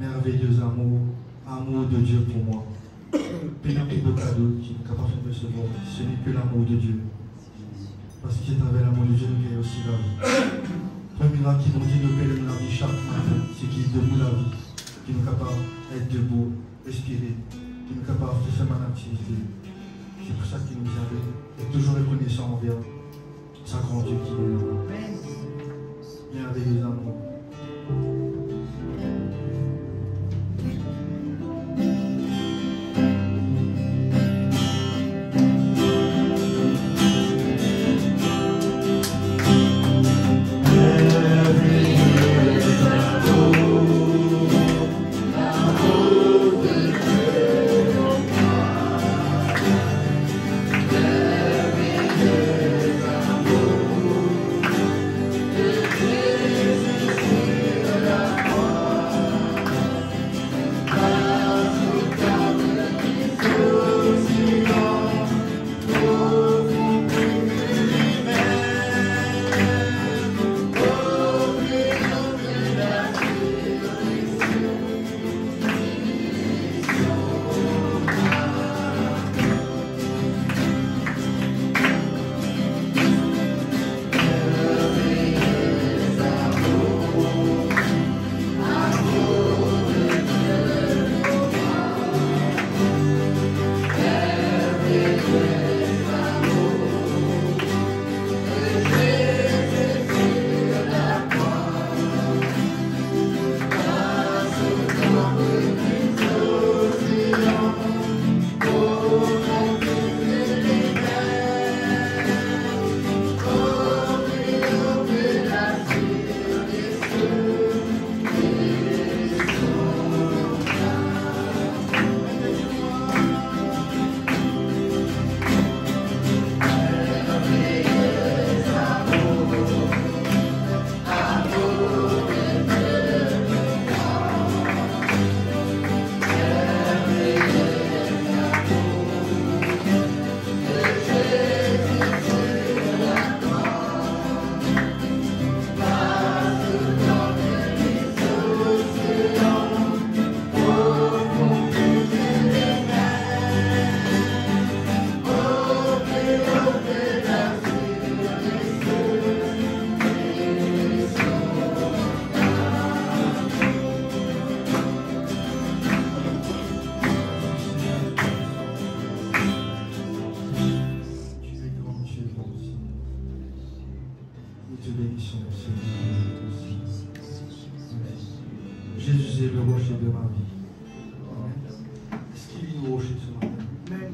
Merveilleux amour, amour de Dieu pour moi. Pénélope de cadeau qui n'est capable de recevoir, ce n'est que l'amour de Dieu. Parce qu'il est avec l'amour de Dieu, nous gagnons aussi la vie. Premier miracle qui nous dit de payer la vie chaque matin, c'est qu'il est debout la vie, qui nous capable d'être debout, respirer, qui nous capable de faire une activité. C'est pour ça qu'il nous avait et toujours reconnaissant envers sa grand Dieu qui est là. Merveilleux amour. This te bénissons, Seigneur. Jésus est le rocher de ma vie. Amen. Est-ce qu'il est le rocher ce matin? Amen.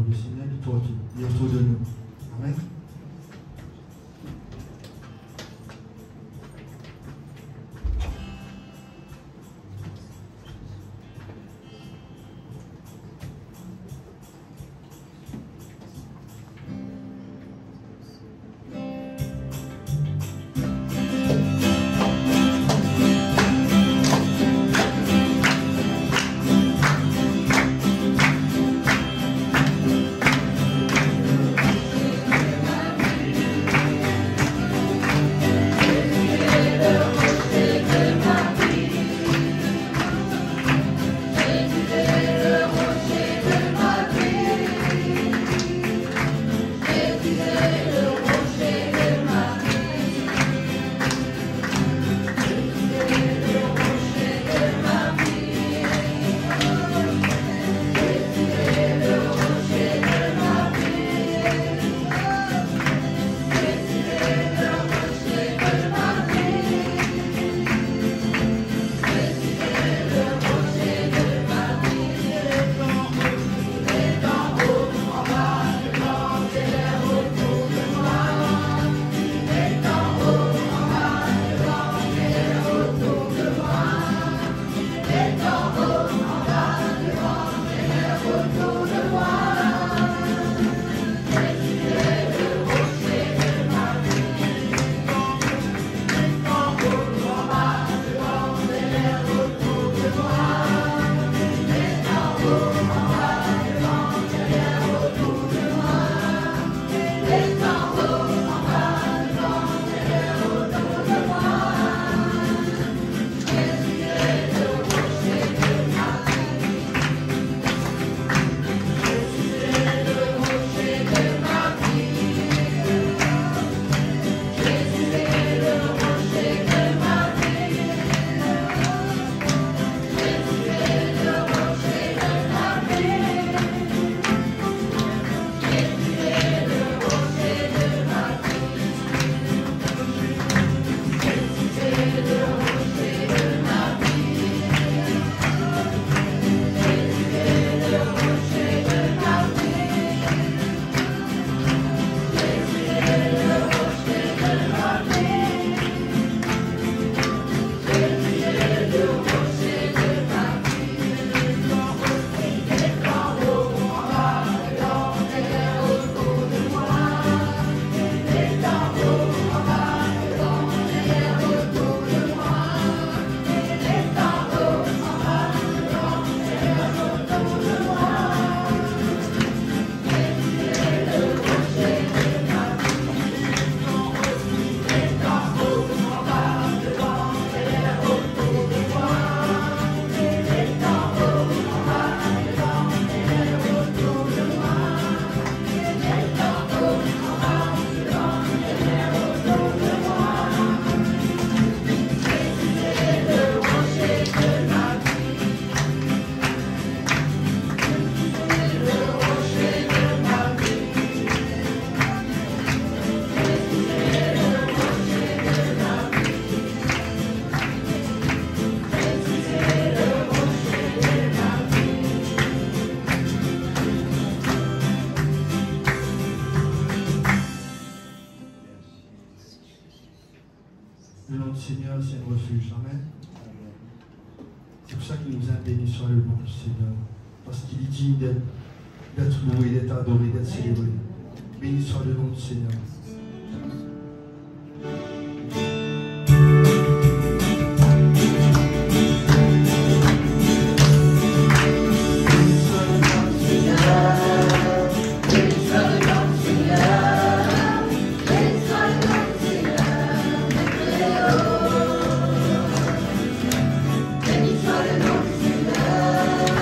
Le Seigneur est autour de nous. Amen. Le nom du Seigneur, c'est un refuge. Amen. C'est pour ça qu'il nous a bénis sur le nom du Seigneur. Parce qu'il est digne d'être loué, d'être adoré, d'être célébré. Béni soit le nom du Seigneur. Béni soit le nom du Seigneur.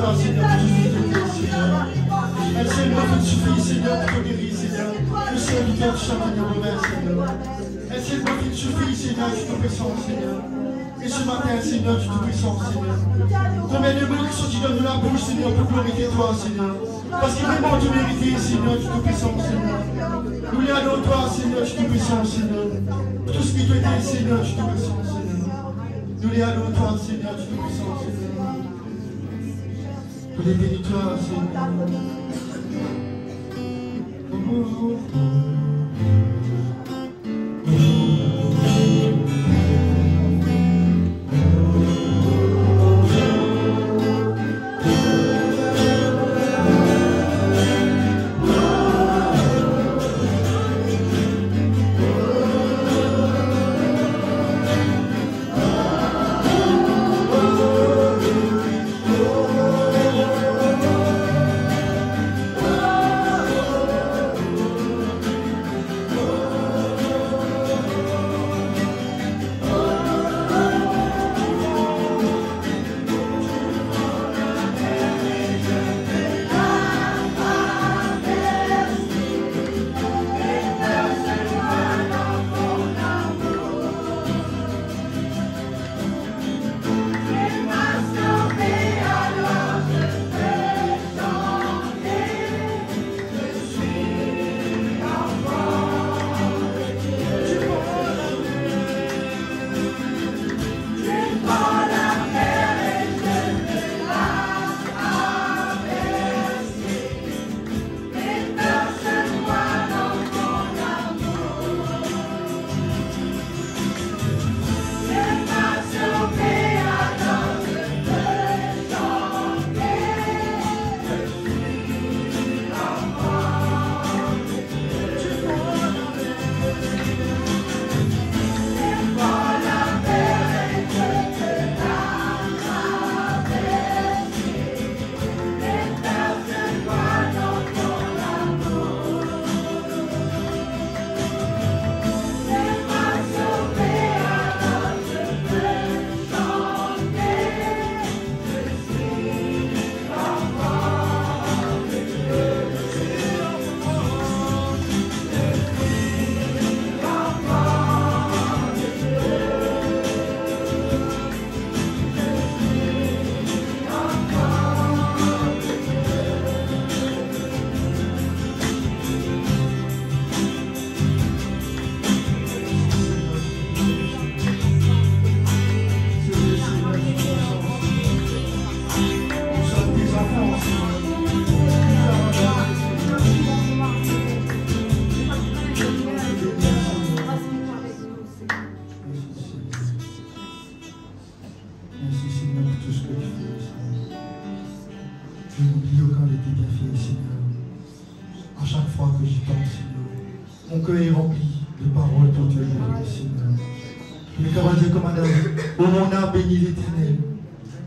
toi, Seigneur, pour tout ce que tu Seigneur. Un seul nom qui te suffit, Seigneur, pour te guérir, Seigneur. Le serviteur de Chamania Romain, Seigneur. Un seul nom qui te suffit, Seigneur, du Tout-Puissant, Seigneur. Et ce matin, Seigneur, du Tout-Puissant, Seigneur. Combien de mots qui sont dans de la bouche, Seigneur, pour glorifier toi, Seigneur. Parce que vraiment tu mérites, Seigneur, du Tout-Puissant, Seigneur. Nous les adorons toi, Seigneur, du Tout-Puissant, Seigneur. Pour tout ce qui te dit, Seigneur, du Tout-Puissant, Seigneur. Nous les adorons toi, Seigneur, du Tout-Puissant, Seigneur. Pour les bénis-toi, Seigneur.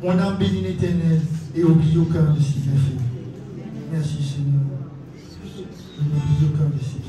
Mon âme bénit l'Éternel et oublie aucun de ses bienfaits. Merci Seigneur. Je n'oublie aucun de ses bienfaits.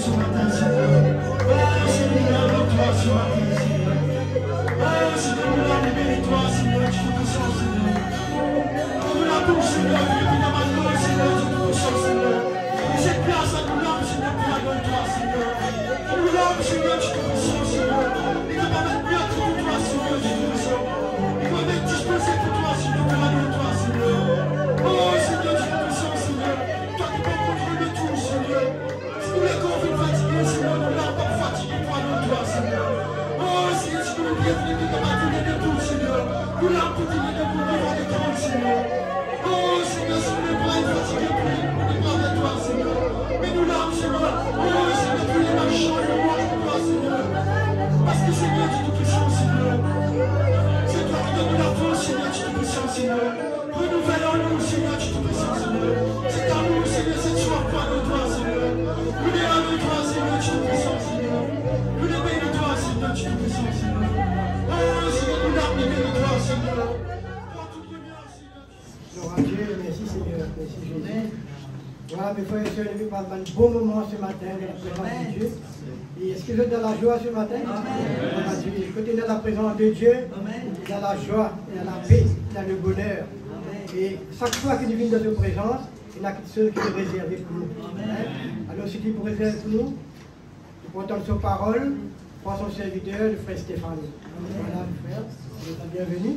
ce matin, Seigneur. Oh, Seigneur, lève-toi ce matin, Seigneur. Oh, Seigneur, nous l'avons béni, toi, Seigneur, tu te puissant, Seigneur. Nous l'avons, Seigneur, évidemment, Seigneur, tu te puissant, Seigneur. Et cette place à nous l'avons, Seigneur, pour la gloire de toi, Seigneur. Nous l'avons, Seigneur, tu te puissant, Seigneur. Et que pas mettre mieux pour toi, Seigneur, tu te puissant. Et qu'on mette disposé pour toi, Seigneur, pour la gloire de toi, Seigneur. Oh, Seigneur, tu te puissant, Seigneur. Toi qui peux contrôler tout, Seigneur. Si nous les corps fatigués, Seigneur, nous l'avons pas fatigué pour la gloire de toi, Seigneur. Oh, Seigneur, si nous nous bienvenons, nous n'avons pas donné de tout, Seigneur. Nous l'avons pas donné de tout, devant les temps, Seigneur. Oh, Seigneur, si nous ne pas être fatigués pour les bras de toi, Seigneur. Mais nous l'avons, Seigneur. Oh, Seigneur, tous les marchands et le roi de toi, Seigneur. Parce que, Seigneur, tu te puissant, Seigneur. C'est toi qui donnes la force, Seigneur, tu te puissant, Seigneur. Renouvelle-nous, Seigneur, tu te puissant, Seigneur. C'est à nous, Seigneur, cette soif pas de toi, Seigneur. Nous les à toi, Seigneur, tu te puissant, Seigneur. Nous les bénis toi, Seigneur, tu te puissant, Seigneur. Oh, Seigneur, nous l'avons béni toi, Seigneur. Pour toute lumière, Seigneur. Gloire à Dieu, merci Seigneur, merci Jésus. Voilà, mes frères et sœurs, nous vivons un bon moment ce matin dans la présence de Dieu. Et est-ce que vous êtes dans la joie ce matin? Voilà, Dieu. Côté dans la présence de Dieu, dans la joie, dans la paix, dans le bonheur. Et chaque fois que nous venons dans cette présence, il y a quelque chose qui est réservé pour nous. Alors, ce qui est réservé pour nous, nous portons son parole, pour son serviteur, le frère Stéphane. Voilà, le frère, vous êtes bienvenue.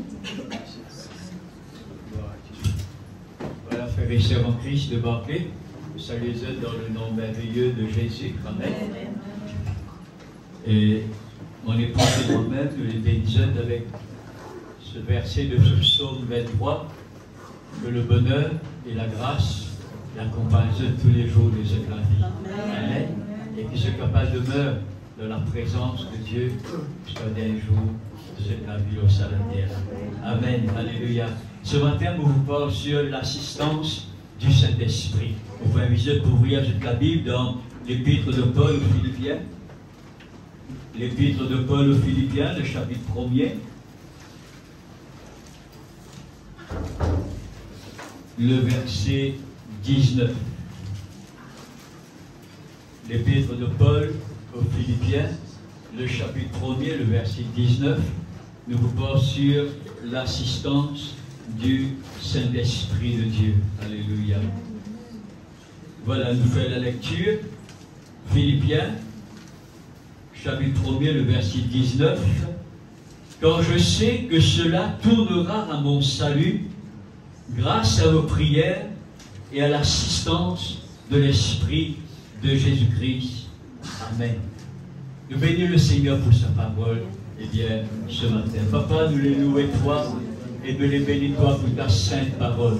Voilà, frères et sœurs en Christ de Barclay, saluez-eux dans le nom merveilleux de Jésus. Amen. Et mon épouse et moi-même, nous les bénissons avec ce verset de ce psaume 23, que le bonheur et la grâce l'accompagnent tous les jours de cette vie. Amen. Et qui soit capable de demeurer dans la présence de Dieu jusqu'au dernier jour de cette vie au sein de la terre. Amen. Alléluia. Ce matin, nous vous parlons sur l'assistance du Saint-Esprit. On va inviter pour ouvrir la Bible dans l'épître de Paul aux Philippiens. L'épître de Paul aux Philippiens, le chapitre 1er. Le verset 19. L'épître de Paul aux Philippiens, le chapitre 1er, le verset 19. Nous vous parlons sur l'assistance du Saint-Esprit de Dieu. Alléluia. Voilà, nous faisons la lecture. Philippiens, chapitre 1er, le verset 19. Quand je sais que cela tournera à mon salut, grâce à vos prières et à l'assistance de l'Esprit de Jésus-Christ. Amen. Nous bénissons le Seigneur pour sa parole. Eh bien, ce matin, Papa, nous les louons toi et nous les bénissons toi pour ta sainte parole.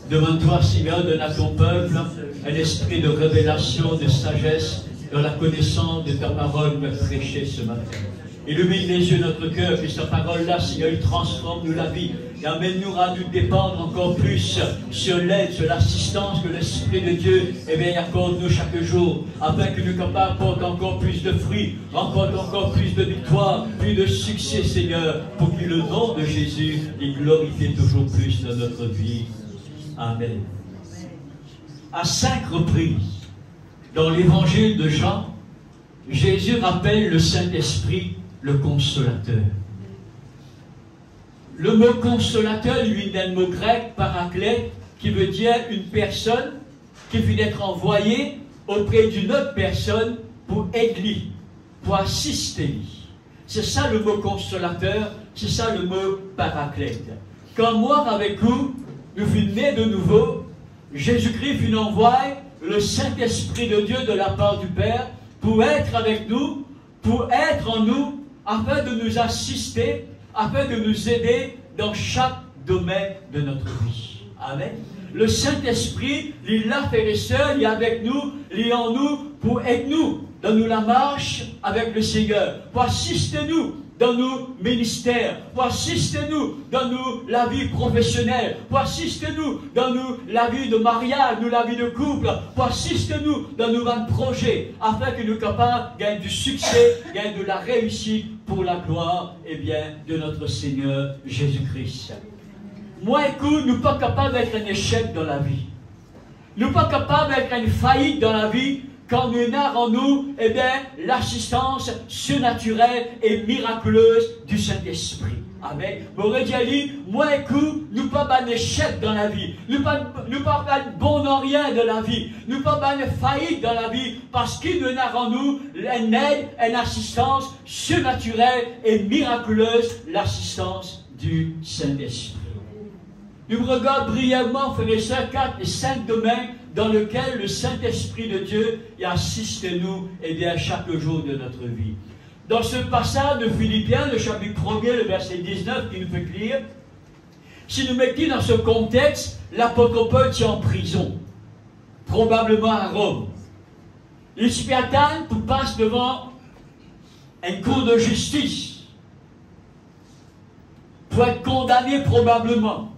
Demande-toi, Seigneur, donne à ton peuple un esprit de révélation, de sagesse, dans la connaissance de ta parole me prêcher ce matin. Illumine les yeux de notre cœur, que sa parole-là, Seigneur, il transforme nous la vie. Et amène-nous à nous dépendre encore plus sur l'aide, sur l'assistance que l'Esprit de Dieu accorde-nous chaque jour, afin que nous capables porter encore plus de fruits, encore plus de victoires, plus de succès, Seigneur, pour que le nom de Jésus est glorifié toujours plus dans notre vie. Amen. À 5 reprises, dans l'évangile de Jean, Jésus rappelle le Saint-Esprit, le consolateur. Le mot consolateur, lui, vient du mot grec, paraclète, qui veut dire une personne qui vient d'être envoyée auprès d'une autre personne pour aider, pour assister. C'est ça le mot consolateur, c'est ça le mot paraclète. Quand moi, avec vous, nous fûmes nés de nouveau, Jésus-Christ fut envoyé le Saint-Esprit de Dieu de la part du Père pour être avec nous, pour être en nous, afin de nous assister, afin de nous aider dans chaque domaine de notre vie. Amen. Le Saint-Esprit, il est là, frères et sœurs, il est avec nous, il est en nous, pour aider nous, dans nous la marche avec le Seigneur, pour assister nous dans nos ministères, pour assister nous dans nous la vie professionnelle, pour assister nous dans nous la vie de mariage, nous la vie de couple, pour assister nous dans nos projets, afin que nous capables de gagner du succès, gagner de la réussite pour la gloire, de notre Seigneur Jésus-Christ. Moi, écoute, nous ne sommes pas capables d'être un échec dans la vie. Nous ne sommes pas capables d'être une faillite dans la vie quand nous avons en nous, eh bien, l'assistance surnaturelle et miraculeuse du Saint-Esprit. Amen. M'aurait dit, moi, écoute, nous pas un échec dans la vie. Nous pas bon dans rien de la vie. Nous pas une faillite dans la vie. Parce qu'il nous a en nous une aide, une assistance surnaturelle et miraculeuse, l'assistance du Saint-Esprit. Nous regardons brièvement, frères et sœurs, 4 et 5 domaines dans lesquels le Saint-Esprit de Dieu assiste nous, eh bien, chaque jour de notre vie. Dans ce passage de Philippiens, le chapitre 1er, le verset 19, qui nous fait lire, si nous mettons dans ce contexte, l'apôtre Paul est en prison, probablement à Rome. Il s'y attend pour passer devant une cour de justice, pour être condamné probablement.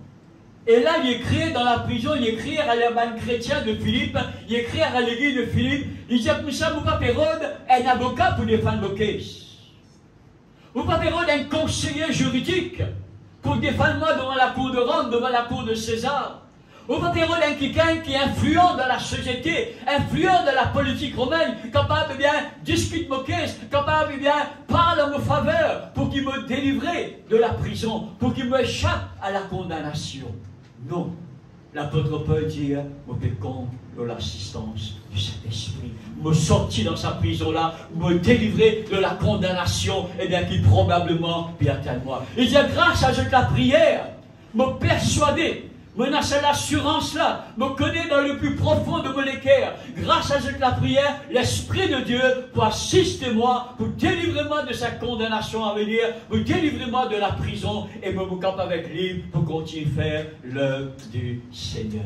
Et là, il écrit dans la prison, il écrit à l'Allemagne chrétien de Philippe, il écrit à l'église de Philippe, il dit que ça, vous pas Hérode, un avocat pour défendre vos cases. Vous pas Hérode, un conseiller juridique pour défendre moi devant la cour de Rome, devant la cour de César. Vous pas Hérode, un quelqu'un qui est influent dans la société, influent dans la politique romaine, capable de bien discuter vos cases, capable de bien parler en ma faveur pour qu'il me délivre de la prison, pour qu'il me échappe à la condamnation. Non, l'apôtre Paul dit, je fais compte de l'assistance du Saint-Esprit. Me sortir dans sa prison-là, me délivrer de la condamnation, et bien qui probablement vient à moi. Il dit, grâce à la prière, me persuader, me donner l'assurance-là, me connaître dans le plus profond de mon équerre. Grâce à la prière, l'Esprit de Dieu pour assister moi, pour délivrer moi de sa condamnation à venir, pour délivrer moi de la prison et me capable avec lui pour continuer à faire l'œuvre du Seigneur.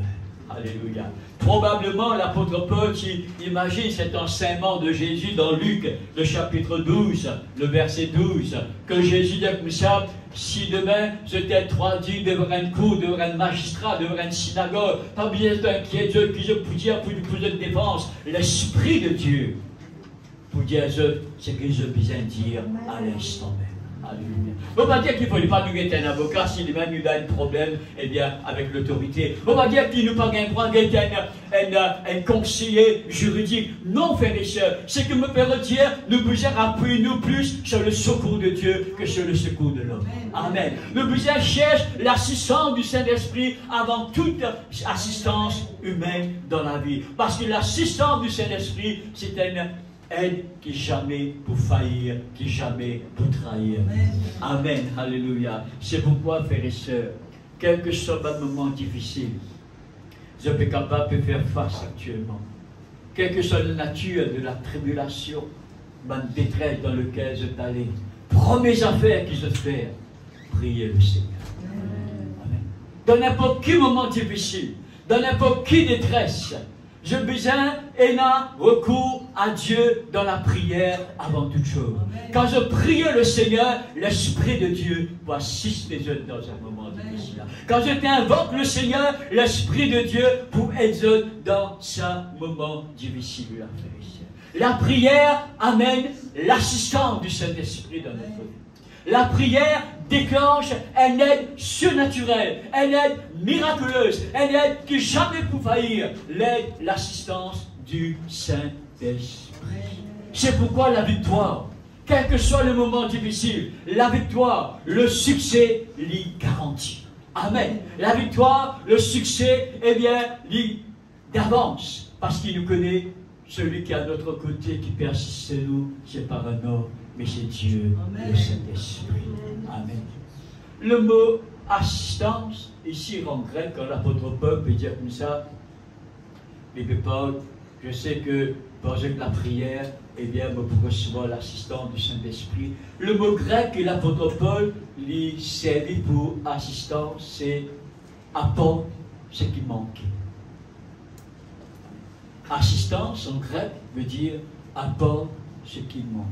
Alléluia. Probablement l'apôtre Paul qui imagine cet enseignement de Jésus dans Luc, le chapitre 12, le verset 12, que Jésus dit comme ça, si demain je t'ai traduit devant une cour, devant un magistrat, devant une synagogue, pas bien d'inquiéter Dieu qui je peux dire pour de défense, l'Esprit de Dieu, pour dire ce que je besoin dire à l'instant même. Alléluia. On va dire qu'il ne faut pas nous guetter un avocat si lui-même nous a un problème eh bien, avec l'autorité. On va dire qu'il ne faut pas guetter un conseiller juridique. Non, frères et sœurs, ce que me fait dire, nous besoin appuyer nous plus sur le secours de Dieu que sur le secours de l'homme. Amen. Nous besoin chercher l'assistance du Saint-Esprit avant toute assistance humaine dans la vie. Parce que l'assistance du Saint-Esprit, c'est une aide qui jamais pour faillir, qui jamais pour trahir. Amen. Alléluia. C'est pourquoi, frères et sœurs, quel que soit un moment difficile, je suis capable de faire face actuellement. Quelle que soit la nature de la tribulation, ma détresse dans laquelle je suis allé, première affaire que je fais, prier le Seigneur. Amen. Dans n'importe quel moment difficile, dans n'importe quelle détresse, j'ai besoin et n'a recours à Dieu dans la prière avant toute chose. Quand je prie le Seigneur, l'Esprit de Dieu va assister dans un moment difficile. Quand je t'invoque le Seigneur, l'Esprit de Dieu pour aider dans un moment difficile. La prière amène l'assistance du Saint-Esprit dans notre vie. La prière déclenche une aide surnaturelle, une aide miraculeuse, une aide qui jamais peut faillir, l'aide, l'assistance du Saint-Esprit. C'est pourquoi la victoire, quel que soit le moment difficile, la victoire, le succès, l'y garantit. Amen. La victoire, le succès, eh bien, l'y d'avance, parce qu'il nous connaît, celui qui est à notre côté, qui persiste en nous, c'est pas un homme, mais c'est Dieu, le Saint-Esprit. Amen. Le mot assistance, ici en grec, quand l'apôtre Paul peut dire comme ça, mais Paul, je sais que par la prière, eh bien, vous pouvez recevoir l'assistance du Saint-Esprit. Le mot grec que l'apôtre Paul lui servit pour assistance, c'est apporte ce qui manquait. Assistance en grec veut dire apporte ce qui manque.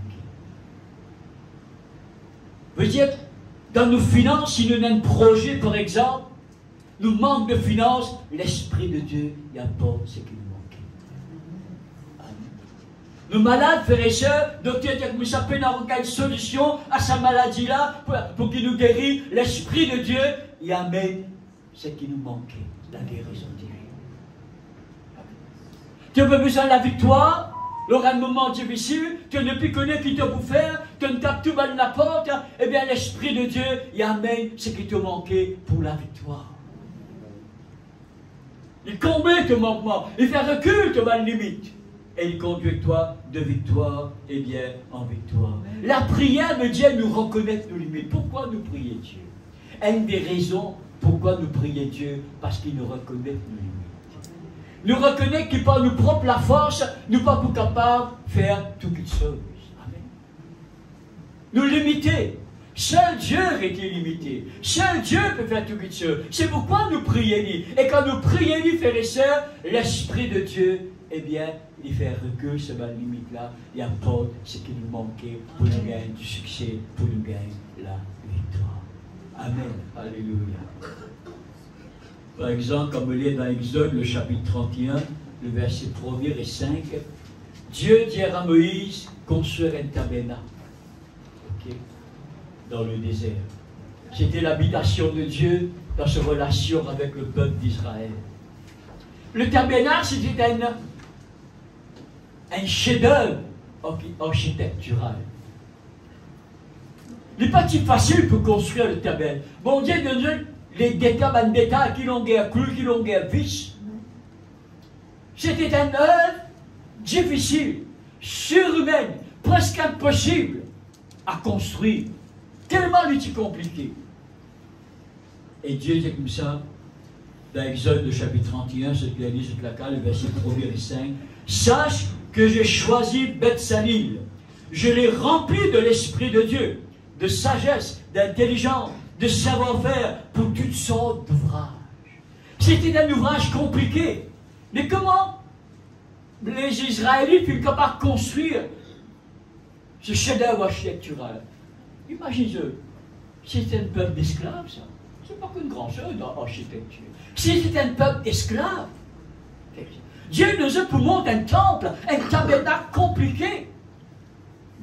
Veut dire, dans nos finances, si nous avons un projet, par exemple, nous manque de finances, l'Esprit de Dieu y apporte ce qui nous manque. Amen. Nous malades, frères et sœurs, docteur Diakmoussa peut avoir une solution à sa maladie-là pour qu'il nous guérisse. L'Esprit de Dieu y amène ce qui nous manquait, la guérison divine. Tu as besoin de la victoire, lors d'un moment difficile, tu ne plus connais qui te peut faire, tu ne tapes tout mal la porte, eh bien l'Esprit de Dieu, il amène ce qui te manquait pour la victoire. Il comble tes manquements, il fait recul tes bonnes limites. Et il conduit toi de victoire, eh bien, en victoire. La prière de Dieu nous reconnaît nos limites. Pourquoi nous prier Dieu? Une des raisons pourquoi nous prier Dieu, parce qu'il nous reconnaît nos limites. Nous reconnaît qu'il par nous propre la force, nous pas plus capables de faire toutes choses. Amen. Nous limiter. Seul Dieu est illimité. Seul Dieu peut faire toutes choses. C'est pourquoi nous prions. Et quand nous prions, frères et sœurs, l'Esprit de Dieu, eh bien, il fait recul sur la limite-là, il apporte ce qui nous manquait pour nous gagner du succès, pour nous gagner la victoire. Amen. Alléluia. Par exemple, comme il est dans Exode, le chapitre 31, le verset 1er et 5, Dieu dit à Moïse, construire un tabernacle. Okay, dans le désert. C'était l'habitation de Dieu dans sa relation avec le peuple d'Israël. Le tabernacle, c'était un chef-d'œuvre architectural. Il n'est pas si facile pour construire le tabernacle. Bon Dieu donne les détails qui l'ont guère cru, qui l'ont guère vis. C'était une œuvre difficile, surhumaine, presque impossible à construire. Tellement il était compliqué. Et Dieu dit comme ça, dans Exode, le chapitre 31, ce qu'il a dit sur la carte, le verset 1er et 5, sache que j'ai choisi Beth-Salil. Je l'ai rempli de l'Esprit de Dieu, de sagesse, d'intelligence, de savoir-faire pour toutes sortes d'ouvrages. C'était un ouvrage compliqué. Mais comment les Israélites furent capables de construire ce chef-d'œuvre architectural? Imaginez-vous, c'était un peuple d'esclaves, ça. C'est pas qu'une grande chose dans l'architecture. C'était un peuple d'esclaves. Dieu nous a pour monter un temple, un tabernacle compliqué.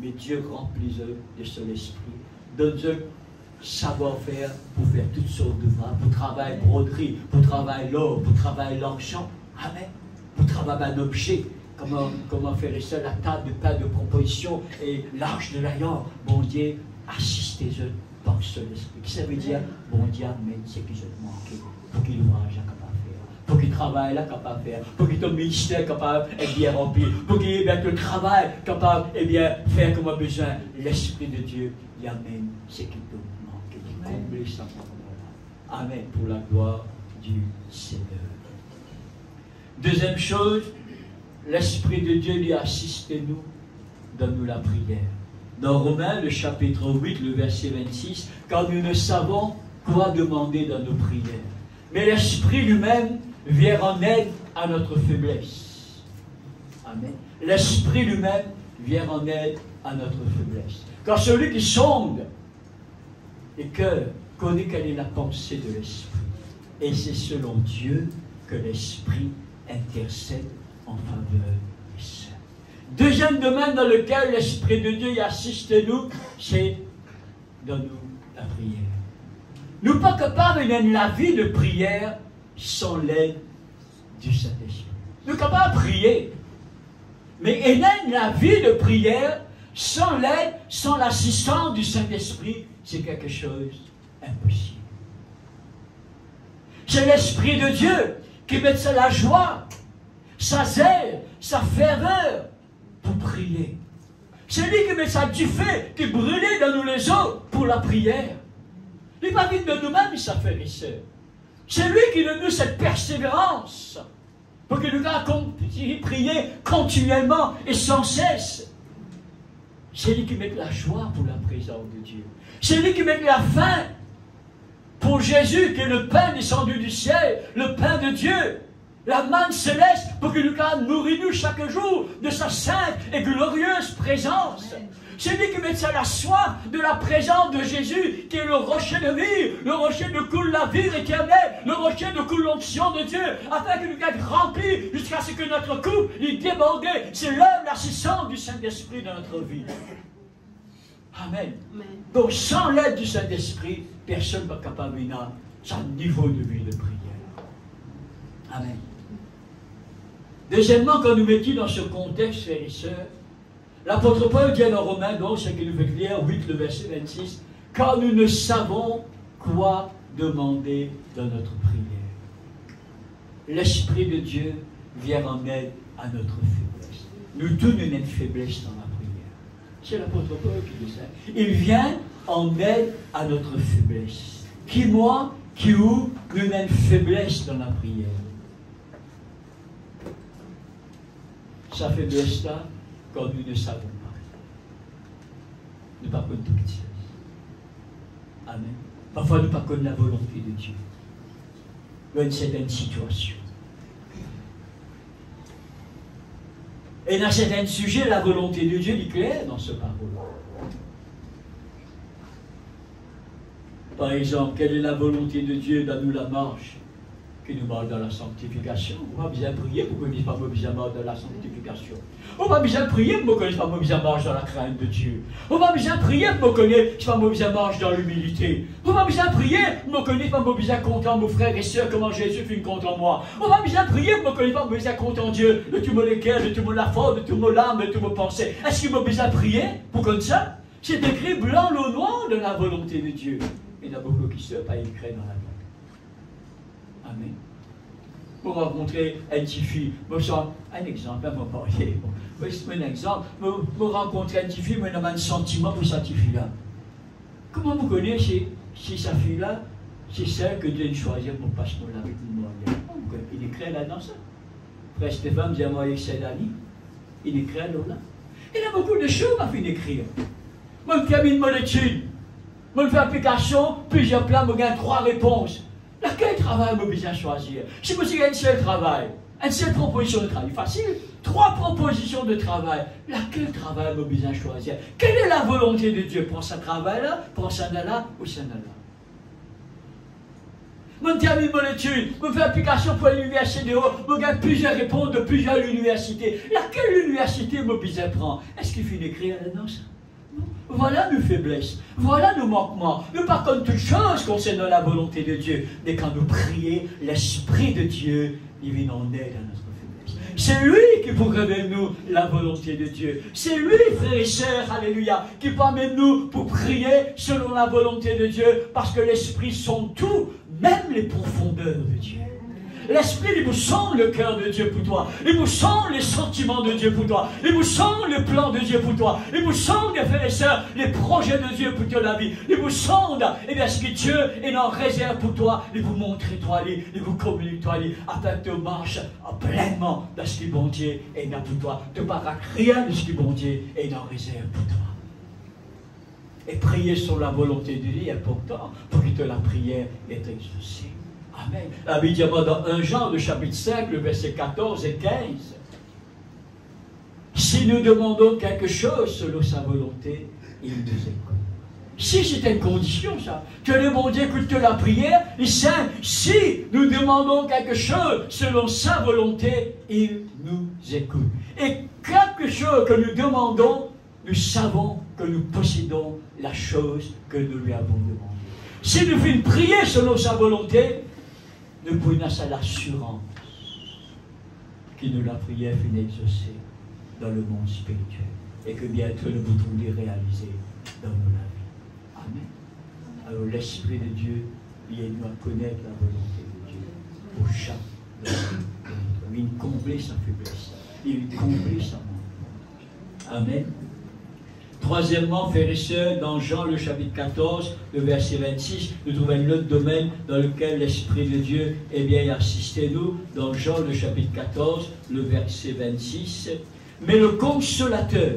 Mais Dieu remplit de son esprit, donne-eux savoir-faire pour faire toutes sortes d'ouvrages, pour travailler broderie, pour travailler l'or, pour travailler l'argent. Amen. Pour travailler un objet. Comment faire ça, la table de pain de proposition et l'arche de l'Alliance. Bon Dieu, assistez-eux par son esprit. Ça veut dire, bon Dieu, amène ce qui se manque pour qu'il l'ouvrage est capable de faire, pour qu'il travaille là capable de faire, pour qu'il ton ministère capable de bien rempli, pour qu'il ait bien le travail capable de bien faire comme a besoin. L'Esprit de Dieu, il amène ce qui peut manquer, il comble sa parole. Amen, pour la gloire du Seigneur. Deuxième chose, l'Esprit de Dieu lui assiste-nous, donne-nous la prière. Dans Romains, le chapitre 8, le verset 26, quand nous ne savons quoi demander dans nos prières. Mais l'Esprit lui-même vient en aide à notre faiblesse. Amen. L'Esprit lui-même vient en aide à notre faiblesse. Car celui qui sonde et cœur connaît quelle est la pensée de l'Esprit. Et c'est selon Dieu que l'Esprit intercède en faveur des saints. Deuxième domaine dans lequel l'Esprit de Dieu assiste nous, c'est dans nous la prière. Nous ne sommes pas capables de mener la vie de prière sans l'aide du Saint-Esprit. Nous sommes capables de prier, mais mener la vie de prière sans l'aide, sans l'assistance du Saint-Esprit, c'est quelque chose d'impossible. C'est l'Esprit de Dieu qui met la joie, sa zèle, sa ferveur pour prier. C'est lui qui met ça du feu, qui brûle dans nous les eaux pour la prière. Il n'est pas vite de nous-mêmes, ça fait les sœurs. C'est lui qui donne nous cette persévérance pour que nous puissions prier continuellement et sans cesse. C'est lui qui met la joie pour la présence de Dieu. C'est lui qui met la faim pour Jésus, qui est le pain descendu du ciel, le pain de Dieu. La manne céleste pour que nous nourrissons chaque jour de sa sainte et glorieuse présence. C'est lui qui met ça la soif de la présence de Jésus, qui est le rocher de vie, le rocher de coule la vie éternelle, le rocher de coule l'onction de Dieu, afin que nous soyons remplis jusqu'à ce que notre coupe y déborde. C'est l'œuvre, l'assistance du Saint-Esprit dans notre vie. Amen. Donc sans l'aide du Saint-Esprit, personne ne va capable d'un niveau de vie de prière. Amen. Deuxièmement, quand nous mettons dans ce contexte, frères et sœurs, l'apôtre Paul dit dans Romains, donc, ce qui nous fait lire, 8, le verset 26, « Car nous ne savons quoi demander dans notre prière. » L'Esprit de Dieu vient en aide à notre faiblesse. Nous tous, nous avons une faiblesse dans la prière. C'est l'apôtre Paul qui dit ça. Il vient en aide à notre faiblesse. Qui, moi, qui où, nous avons une faiblesse dans la prière. Sa faiblesse-là, quand nous ne savons pas. Nous ne pas connaissons toutes choses. Amen. Parfois, nous ne pas connaissons la volonté de Dieu. Dans une certaine situation. Et dans certains sujets, la volonté de Dieu est claire dans ce parole. Par exemple, quelle est la volonté de Dieu dans nous la marche qui nous marche dans la sanctification? On va bien prier pour que nous ne pas besoin de marche dans la sanctification. On va bien prier pour que nous ne pas besoin de marche dans la crainte de Dieu. On va bien prier pour que nous ne pas besoin de marche dans l'humilité. On va bien prier pour que nous ne pas besoin de content mon frère et soeur comment Jésus fait une compte en moi. On va bien prier pour que nous ne pas besoin de content Dieu de tout mon équerre, de tout mon affort, de tout mon âme, de tout mon pensée. Est-ce qu'il m'a besoin de prier pour comme ça? C'est écrit blanc au noir de la volonté de Dieu. Il y en a beaucoup qui ne sont pas écrits dans la Bible. Amen. Pour rencontrer une petite fille, un exemple, un exemple, pour rencontrer une petite fille, moi, j'ai un sentiment pour cette fille-là. Comment vous connaissez si cette fille-là, c'est celle que Dieu a choisi pour passer pour la vie de moi? Il écrit là dans ça. Frère Stéphane dit à moi, avec ses amis, il écrit là. Il y a beaucoup de choses à finir d'écrire. Moi, je termine mon étude. Moi, je fais application, plusieurs plans, je gagne 3 réponses. Laquelle travail me besoin choisir? Si vous avez un seul travail, une seule proposition de travail, facile. 3 propositions de travail. Laquelle travail me besoin choisir? Quelle est la volonté de Dieu? Prends ce travail-là, prends ça là ou ça là. Je termine mon étude, je fais application pour l'université de haut, je gagne plusieurs réponses de plusieurs universités. Laquelle université me besoin prendre? Est-ce qu'il finit d'écrire là-dedans ça? Voilà nos faiblesses, voilà nos manquements. Nous pas comme toutes choses concernant la volonté de Dieu, mais quand nous prions, l'Esprit de Dieu, il vient en aide à notre faiblesse. C'est lui qui pour révéler nous la volonté de Dieu. C'est lui, frères et sœurs, alléluia, qui permet nous pour prier selon la volonté de Dieu, parce que l'Esprit sonde tout, même les profondeurs de Dieu. L'Esprit, il vous sent le cœur de Dieu pour toi. Il vous sent les sentiments de Dieu pour toi. Il vous sent le plan de Dieu pour toi. Il vous sent, mes frères et sœurs, les projets de Dieu pour ta vie. Il vous sent, et bien ce que Dieu est en réserve pour toi. Il vous montre toi, il vous communique toi, afin que tu marches pleinement dans ce que bon Dieu est là pour toi. Tu ne parles rien de ce que bon Dieu est en réserve pour toi. Et prier sur la volonté de Dieu est important pour que la prière est exaucée. Amen. La Bible dit dans 1 Jean, le chapitre 5, le verset 14 et 15. Si nous demandons quelque chose selon sa volonté, il nous écoute. Si c'est une condition, ça, que le bon Dieu écoute la prière, il sait, si nous demandons quelque chose selon sa volonté, il nous écoute. Et quelque chose que nous demandons, nous savons que nous possédons la chose que nous lui avons demandée. Si nous faisons prier selon sa volonté, nous pouvons avoir l'assurance que nous la prière finit exaucée dans le monde spirituel et que bientôt nous pouvons les réaliser dans nos vies. Amen. Alors l'Esprit de Dieu, il aide nous à connaître la volonté de Dieu au chaque de notre vie. Il comble sa faiblesse, il comble sa mort. Amen. Troisièmement, frères et sœurs, dans Jean le chapitre 14, le verset 26, nous trouvons un autre domaine dans lequel l'Esprit de Dieu est bien assisté nous, dans Jean le chapitre 14, le verset 26. Mais le Consolateur,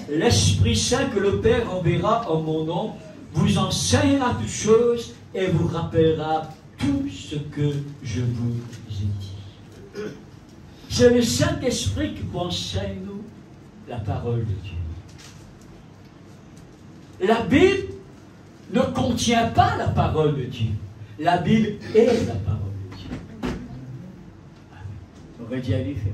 l'Esprit Saint que le Père enverra en mon nom, vous enseignera toutes choses et vous rappellera tout ce que je vous ai dit. C'est le Saint-Esprit qui vous enseigne nous la parole de Dieu. La Bible ne contient pas la parole de Dieu. La Bible est la parole de Dieu. On va dire les frères.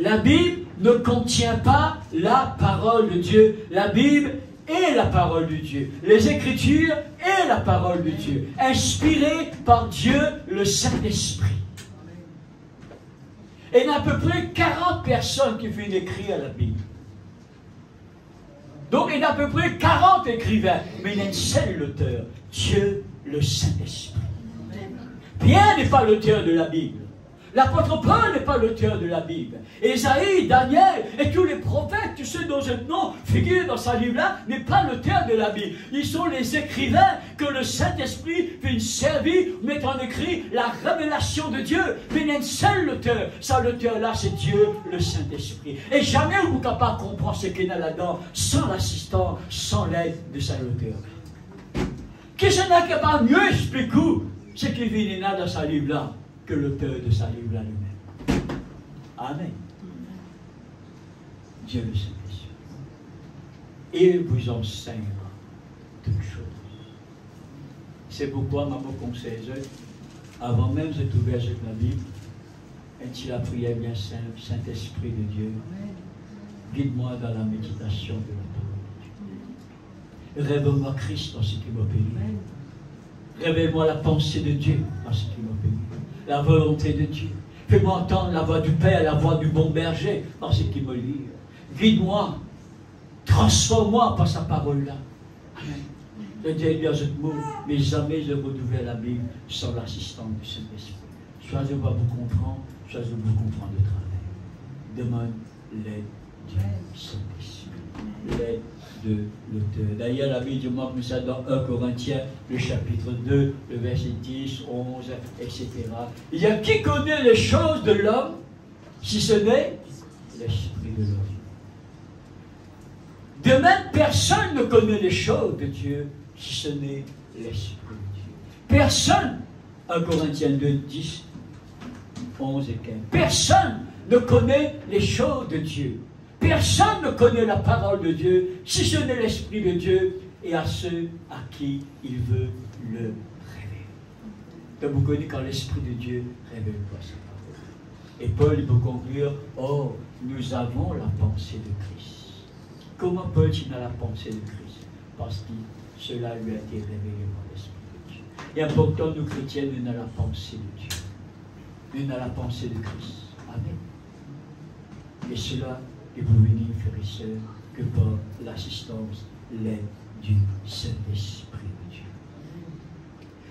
La Bible ne contient pas la parole de Dieu. La Bible est la parole de Dieu. Les Écritures est la parole de Dieu. Inspirée par Dieu, le Saint-Esprit. Et il y a à peu près 40 personnes qui viennent écrire la Bible. Donc il y a à peu près 40 écrivains, mais il y a un seul auteur, Dieu le Saint-Esprit. Pierre n'est pas l'auteur de la Bible. L'apôtre Paul n'est pas l'auteur de la Bible. Ésaïe, Daniel et tous les prophètes, tous ceux dont ce nom figure dans ce livre-là, n'est pas l'auteur de la Bible. Ils sont les écrivains que le Saint-Esprit fait servir, met en écrit la révélation de Dieu. Mais il y a un seul auteur. Ça, l'auteur-là, c'est Dieu, le Saint-Esprit. Et jamais vous êtes capable de comprendre ce qu'il y a là-dedans sans l'assistant, sans l'aide de sa auteur. Qu'est-ce qu'on a capable de mieux expliquer ce qui vient dans ce livre-là que l'auteur de sa livre-là lui-même. Amen. Dieu le Saint-Esprit. Il vous enseignera toutes choses. C'est pourquoi, maman conseille, avant même de trouver avec la Bible, et la prière bien simple, Saint-Esprit de Dieu, guide-moi dans la méditation de la parole de Dieu. Révèle-moi Christ dans ce qui m'a béni. Révèle-moi la pensée de Dieu dans ce qui m'a béni. La volonté de Dieu. Fais-moi entendre la voix du Père, la voix du bon berger dans ce qui me lit. Guide-moi, transforme-moi par sa parole-là. Amen. Je dis bien ce mot, mais jamais je retrouverai la Bible sans l'assistance du Saint-Esprit. Soit je vais vous comprendre, soit je vais vous comprendre de travers. Demande l'aide du Saint-Esprit. L'aide de l'auteur. D'ailleurs, la Bible montre ça dans 1 Corinthiens, le chapitre 2, le verset 10, 11, etc. Il y a qui connaît les choses de l'homme, si ce n'est l'Esprit de l'homme. De même, personne ne connaît les choses de Dieu, si ce n'est l'Esprit de Dieu. Personne, 1 Corinthiens 2, 10, 11 et 15, personne ne connaît les choses de Dieu. Personne ne connaît la parole de Dieu, si ce n'est l'Esprit de Dieu, et à ceux à qui il veut le révéler. Donc vous connaissez quand l'Esprit de Dieu révèle quoi sa parole. Et Paul, il peut conclure, oh, nous avons la pensée de Christ. Comment Paul il a la pensée de Christ? Parce que cela lui a été révélé par l'Esprit de Dieu. Et important, nous chrétiens, nous avons la pensée de Dieu. Nous avons la pensée de Christ. Amen. Et cela, et vous venez, frères et sœurs, que par l'assistance, l'aide du Saint-Esprit de Dieu.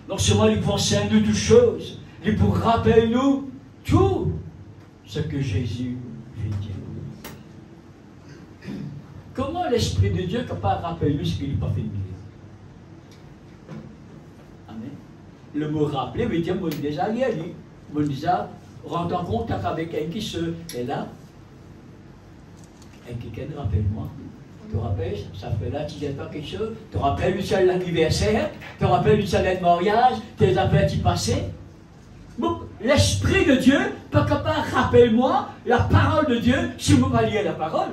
Non seulement il conseille nous toutes choses, il pour rappeler nous tout ce que Jésus fait dire. Comment l'Esprit de Dieu est capable de rappeler nous ce qu'il n'a pas fait de dire? Amen. Le mot rappeler veut dire, moi déjà réalisé. Moi déjà, rendre en contact avec quelqu'un qui se est là. Et quelqu'un rappelle-moi. Tu te rappelles, ça fait là, tu viens pas quelque chose. Tu te rappelles le seul anniversaire, tu te rappelles le seul mariage, tes affaires qui passaient. Bon, l'Esprit de Dieu, pas capable, rappelle-moi la parole de Dieu, si vous pas lié à la parole.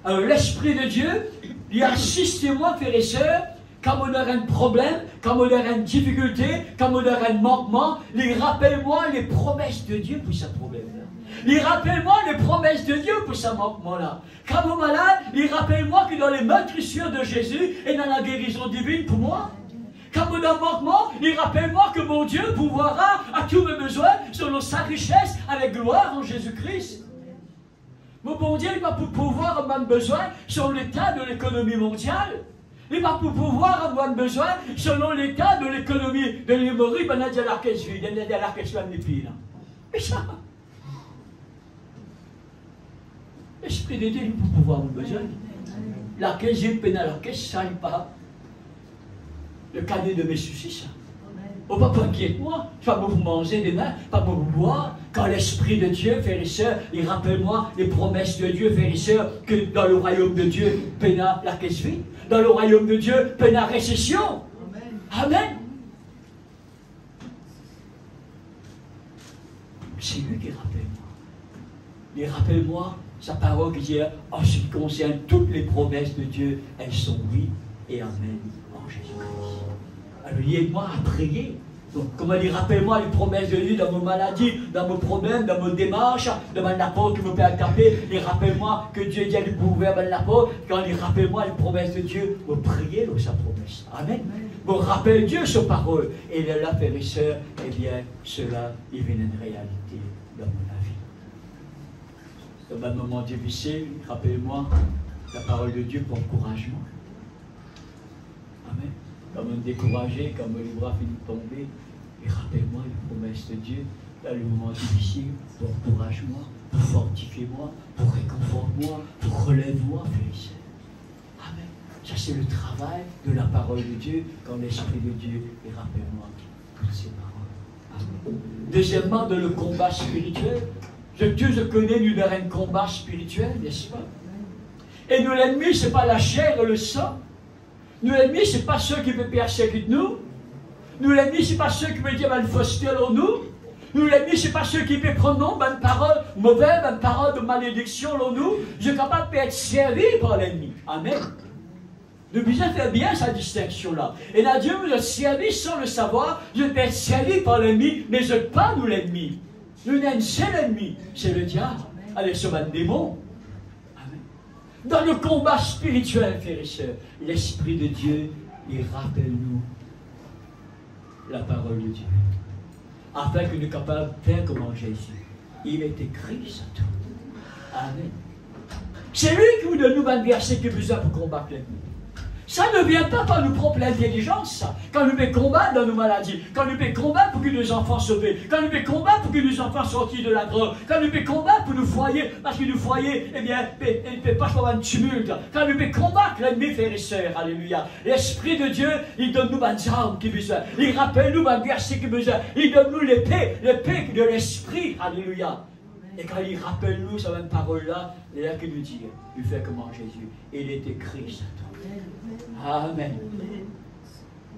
Alors, l'Esprit de Dieu, il assiste moi, frères et sœurs, quand on a un problème, quand on a une difficulté, quand on a un manquement, il rappelle-moi les promesses de Dieu pour ce problème-là. Il rappelle-moi les promesses de Dieu pour ce manquement-là. Quand on est malade, il rappelle-moi que dans les meurtrissures de Jésus et dans la guérison divine pour moi. Quand on a un manquement, il rappelle-moi que mon Dieu pourvoira à tous mes besoins selon sa richesse avec gloire en Jésus-Christ. Mon bon Dieu, il va pouvoir à mes besoins selon l'état de l'économie mondiale. Il va pouvoir avoir besoin selon l'état de l'économie de l'Imorie, ben il y a la caisse vide, il y a la caisse là, mais ça. L'Esprit de Dieu, il peut pouvoir avoir besoin. La caisse vide, ben la caisse, ça n'est pas le cadet de mes soucis, ça. Oh, pas inquiète-moi, pas pour vous manger demain, pas pour vous boire. Quand l'Esprit de Dieu, frères et sœurs, il rappelle-moi les promesses de Dieu, frères et sœurs, que dans le royaume de Dieu, peina la caisse vide. Dans le royaume de Dieu, peina récession. Amen. Amen. C'est lui qui rappelle-moi. Il rappelle-moi sa parole qui dit, en ce qui concerne toutes les promesses de Dieu, elles sont oui et amen en Jésus-Christ. Alors, aide-moi à prier Donc, comment dire, rappelle-moi les promesses de Dieu dans mes maladies, dans mes problèmes, dans mes démarches, dans ma porte qui me peut taper. Et rappelle-moi que Dieu dit à lui ouvrir la porte. Quand il rappelle-moi les promesses de Dieu, me prier dans sa promesse. Amen. Me rappelle Dieu sa parole. Et là, frères et sœurs, eh bien, cela est une réalité dans mon vie. Dans un moment difficile, rappelle-moi la parole de Dieu pour encouragement. Amen. Quand me décourager, quand me bras finissent de tomber, et rappelle-moi les promesses de Dieu dans le moment difficile, pour encourage-moi, pour fortifier-moi, pour réconforte-moi, pour relève-moi, frères et sœurs. Amen. Ça, c'est le travail de la parole de Dieu, quand l'Esprit de Dieu, et rappelle-moi toutes ces paroles. Amen. Deuxièmement, dans le combat spirituel, Dieu je connais, nous avons un combat spirituel, n'est-ce pas? Et nous, l'ennemi, ce n'est pas la chair et le sang. Nous, l'ennemi, ce n'est pas ceux qui veulent persécuter nous. Nous, l'ennemi, ce n'est pas ceux qui veulent dire une fausseté en nous. Nous, l'ennemi, ce n'est pas ceux qui veulent prendre une parole mauvaise, une parole de malédiction en nous. Je suis capable d'être servi par l'ennemi. Amen. Nous devons faire bien sa distinction-là. Et là, Dieu nous a servi sans le savoir. Je peux être servi par l'ennemi, mais je ne suis pas nous l'ennemi. Nous avons un seul ennemi, c'est le diable. Allez, c'est un démon. Dans le combat spirituel, frères et sœurs, l'Esprit de Dieu, il rappelle-nous la parole de Dieu. Afin que nous soyons capables de faire comme Jésus. Il est écrit ça tout. Amen. C'est lui qui vous donne nous un verset qui est besoin pour combattre l'ennemi. Ça ne vient pas par nos propres intelligences, ça. Quand nous pouvons combattre dans nos maladies, quand nous pouvons combattre pour que nos enfants soient sauvés, quand nous pouvons combattre pour que nos enfants sortent de la drogue, quand nous pouvons combattre pour nos foyers, parce que nos foyers, eh bien, il ne peut pas avoir un tumulte. Quand nous pouvons combattre l'ennemi, frères et sœurs, alléluia. L'Esprit de Dieu, il donne nous un arme qui besoin. Il rappelle nous un verset qui besoin. Il donne nous l'épée de l'Esprit, alléluia. Et quand il rappelle nous cette même parole-là, il est là qu'il nous dit, il fait comment Jésus. Il est écrit, ça. Amen.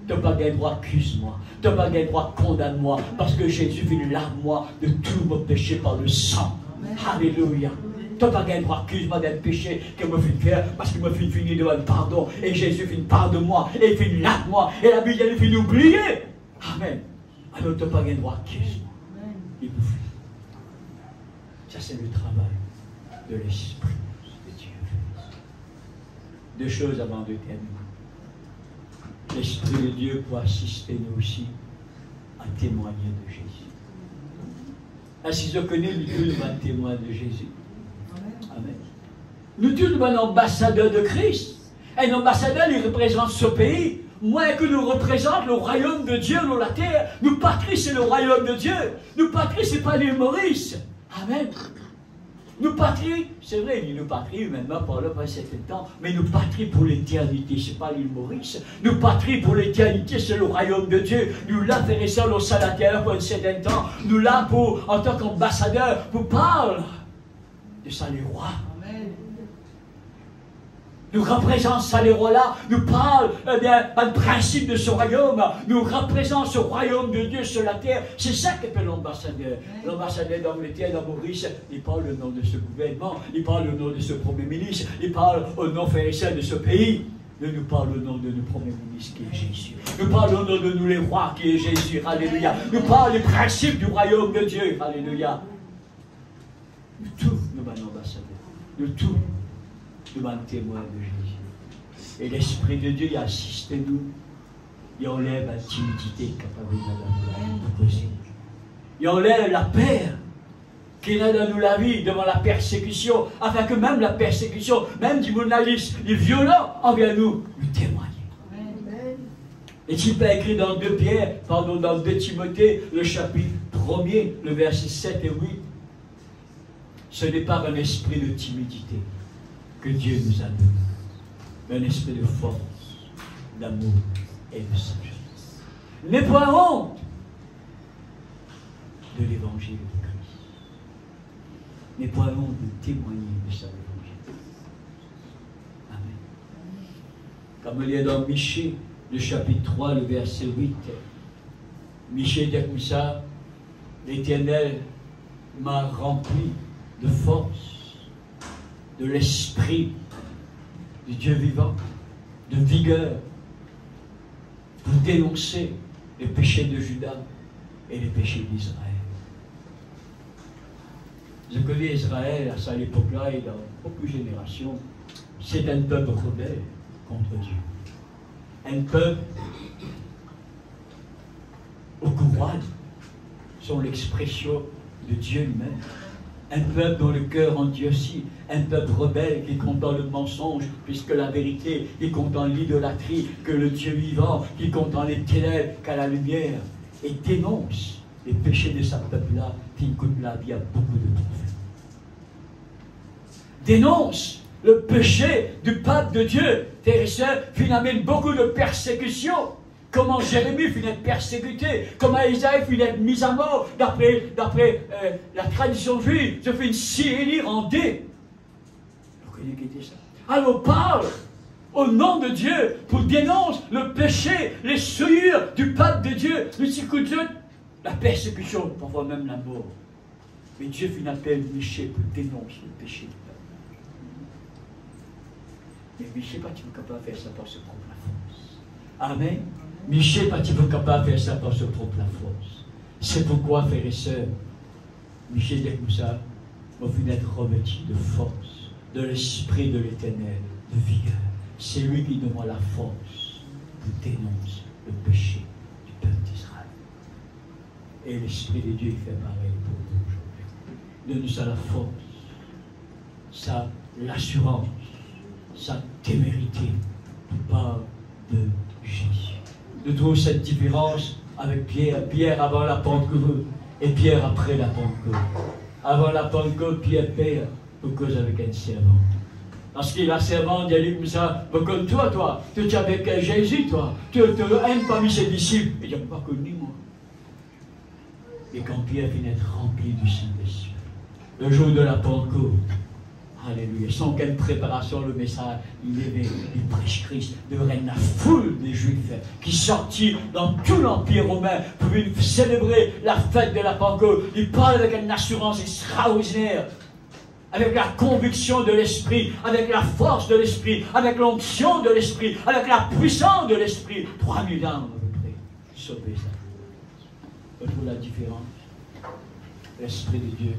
Tu n'as pas le droit accuse-moi. Tu n'as pas le droit condamne-moi. Parce que Jésus vient lave-moi de tout mon péché par le sang. Alléluia. Tu n'as pas le droit accuse-moi d'un péché que me fait faire parce qu'il me fait finir devant le pardon. Et Jésus fait pardonne-moi. Et il fait lave-moi. Et la Bible, elle fait oublier. Amen. Alors tu n'as pas le droit accuse-moi. Il vous fait. Ça, c'est le travail de l'Esprit de Dieu. Deux choses avant de terminer. L'Esprit de Dieu pour assister nous aussi à témoigner de Jésus. Ainsi, je connais nous tous un témoin de Jésus. Amen. Nous tous un ambassadeur de Christ. Un ambassadeur, il représente ce pays. Moins que nous représente le royaume de Dieu dans la terre. Nous, patrie, c'est le royaume de Dieu. Nous, patrie, ce n'est pas l'île Maurice. Amen. Nous patrie, c'est vrai, nous patrie, maintenant par là, pas certain temps, mais nous patrie pour l'éternité, c'est pas l'île Maurice. Nous patrie pour l'éternité, c'est le royaume de Dieu. Nous là, faire ça au sein de la terre pour un certain temps. Nous là, pour, en tant qu'ambassadeur, pour parler de ça, les rois. Amen. Nous représentons ça, les rois-là, nous parlons eh bien, un principe de ce royaume, nous représentons ce royaume de Dieu sur la terre. C'est ça qu'appelle l'ambassadeur. L'ambassadeur d'Angleterre, dans Maurice, il parle au nom de ce gouvernement, il parle au nom de ce premier ministre, il parle au nom frère et sœurs de ce pays. Mais nous parlons au nom de notre premier ministre qui est Jésus. Nous parlons au nom de nous les rois qui est Jésus. Alléluia. Nous parlons des principes du royaume de Dieu. Alléluia. Nous tous, nous sommes ambassadeurs. Nous tous, nous sommes témoins de Jésus. Et l'Esprit de Dieu, il assiste nous. Il enlève la timidité capable de nous poser. Il enlève la peur qui est dans nous la vie devant la persécution, afin que même la persécution, même du monalisme, les violents envers nous, nous témoignent. Est-il pas écrit dans 2 Pierre, pardon, dans 2 Timothée, le chapitre 1er, le verset 7 et 8, ce n'est pas un esprit de timidité que Dieu nous a donné, mais un esprit de force, d'amour et de sagesse. N'aie pas honte de l'évangile de Christ. N'aie pas honte de témoigner de sa évangile. Amen. Comme il y a dans Michée, le chapitre 3, le verset 8, Michée dit comme ça, l'Éternel m'a rempli de force, de l'esprit du Dieu vivant, de vigueur, pour dénoncer les péchés de Juda et les péchés d'Israël. Je connais Israël à cette époque-là et dans beaucoup de générations. C'est un peuple rebelle contre Dieu. Un peuple aux couronnes sont l'expression de Dieu lui-même. Un peuple dont le cœur endurci, un peuple rebelle qui compte dans le mensonge, puisque la vérité, qui compte dans l'idolâtrie, que le Dieu vivant, qui compte dans les ténèbres, qu'à la lumière, et dénonce les péchés de ce peuple-là, qui coûte la vie à beaucoup de prophètes. Dénonce le péché du peuple de Dieu. Frères et sœurs, finalement, beaucoup de persécutions. Comment Jérémie finit d'être persécuté, comment Isaïe finit d'être mis à mort, d'après la tradition juive, se fait une Syrie rendée. Vous connaissez qui était ça? Alors on parle au nom de Dieu pour dénoncer le péché, les souillures du peuple de Dieu. Mais si que Dieu, la persécution, parfois même la mort. Mais Dieu finit d'appel Michée pour dénoncer le péché du peuple. Mais Michée, pas tu es capable de faire ça par sa propre force. Amen. Michel pas capable de faire ça par sa propre force. C'est pourquoi, frères et sœurs, Michel dit comme ça, on vient d'être revêtu de force, de l'esprit de l'Éternel, de vigueur. C'est lui qui nous donne la force pour dénoncer le péché du peuple d'Israël. Et l'esprit de Dieu fait pareil pour nous aujourd'hui. Donne-nous ça la force, ça l'assurance, sa témérité pour part de Jésus. Nous trouvons cette différence avec Pierre. Pierre avant la Pentecôte et Pierre après la Pentecôte. Avant la Pentecôte, Pierre père pour cause avec un servant. Parce que la servante, elle dit comme ça, comme toi, tu es avec Jésus, toi. Tu aimes parmi ses disciples. Et il n'a pas connu, moi. Et quand Pierre finit d'être rempli du Saint-Esprit, le jour de la Pentecôte, alléluia, sans quelle préparation le message, il prêche Christ devant la foule des Juifs qui sortit dans tout l'Empire romain pour célébrer la fête de la Pentecôte. Il parle avec une assurance extraordinaire, avec la conviction de l'Esprit, avec la force de l'Esprit, avec l'onction de l'Esprit, avec la puissance de l'Esprit. 3000 âmes à peu près, sauver ça. Vous trouvez la différence? L'Esprit de Dieu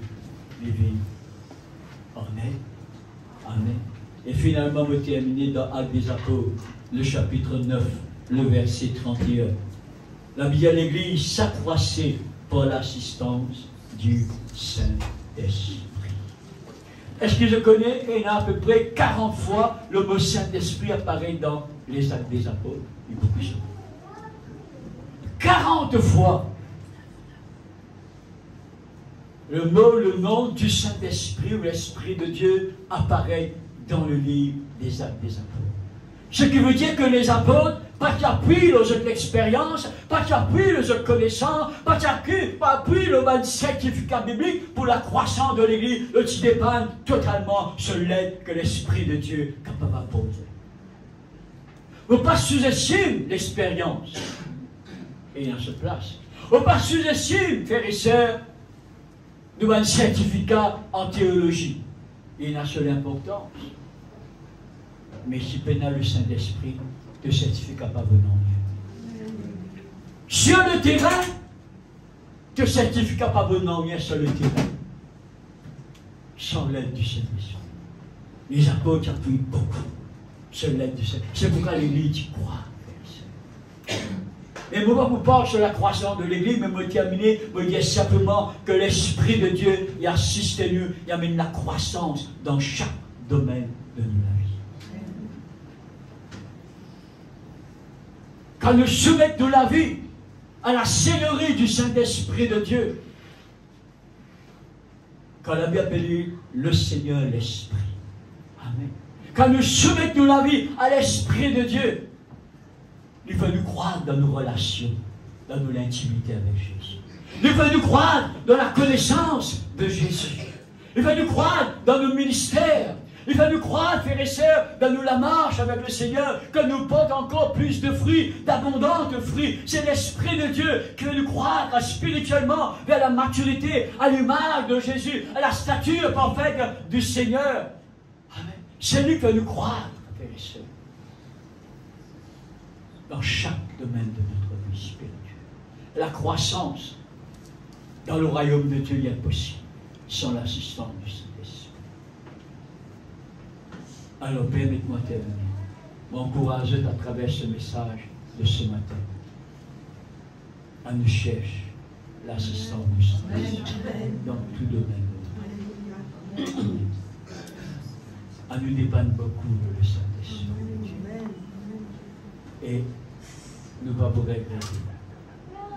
vit en elle. Amen. Et finalement, vous terminez dans Actes des Apôtres, le chapitre 9, le verset 31. La vie à l'Église s'accroissait par l'assistance du Saint-Esprit. Est-ce que je connais? Il y a à peu près 40 fois le mot Saint-Esprit apparaît dans les Actes des Apôtres. Il y a beaucoup de choses. 40 fois. Le nom du Saint-Esprit ou l'Esprit de Dieu apparaît dans le livre des Actes des Apôtres. Ce qui veut dire que les apôtres, pas qu'ils appuient leur expérience, pas qu'ils appuient leur connaissance, pas qu'ils appuient le certificat biblique pour la croissance de l'Église, le qui dépend totalement sur l'aide que l'Esprit de Dieu est capable d'apporter. On ne pas sous-estime l'expérience. Et il en se place. On ne pas sous-estime, frères et sœurs, nous avons un certificat en théologie. Il a seule importance. Mais si tu as le Saint-Esprit, le certificat pas venant rien. Sur le terrain, le certificat pas venant rien sur le terrain. Sans l'aide du Saint-Esprit. Les apôtres appuient beaucoup sur l'aide du Saint-Esprit. C'est pourquoi l'Église y croit. Mais moi, vous parle sur la croissance de l'Église, mais moi, terminer, moi, dire simplement que l'Esprit de Dieu, il assiste nous, il amène la croissance dans chaque domaine de notre vie. Quand nous soumettons de la vie à la seigneurie du Saint-Esprit de Dieu, quand la Bible appelle le Seigneur l'Esprit. Amen. Quand nous soumettons la vie à l'Esprit de Dieu, il faut nous croire dans nos relations, dans notre intimité avec Jésus. Il faut nous croire dans la connaissance de Jésus. Il faut nous croire dans nos ministères. Il faut nous croire, frères et sœurs, dans nous la marche avec le Seigneur, que nous portons encore plus de fruits, d'abondants fruits. C'est l'Esprit de Dieu qui veut nous croire spirituellement vers la maturité, à l'image de Jésus, à la stature parfaite du Seigneur. Amen. C'est lui qui veut nous croire, frères et sœurs, dans chaque domaine de notre vie spirituelle. la croissance dans le royaume de Dieu n'est possible sans l'assistance du Saint-Esprit. Alors, permette-moi de terminer, m'encourager à travers ce message de ce matin à nous chercher l'assistance du Saint-Esprit dans tout domaine. À nous dépendre beaucoup de le Saint-Esprit. Et nous ne pouvons pas regretter.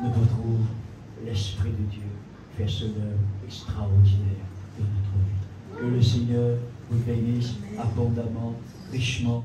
Nous retrouvons l'Esprit de Dieu faire son œuvre extraordinaire de notre vie. Que le Seigneur vous bénisse abondamment, richement.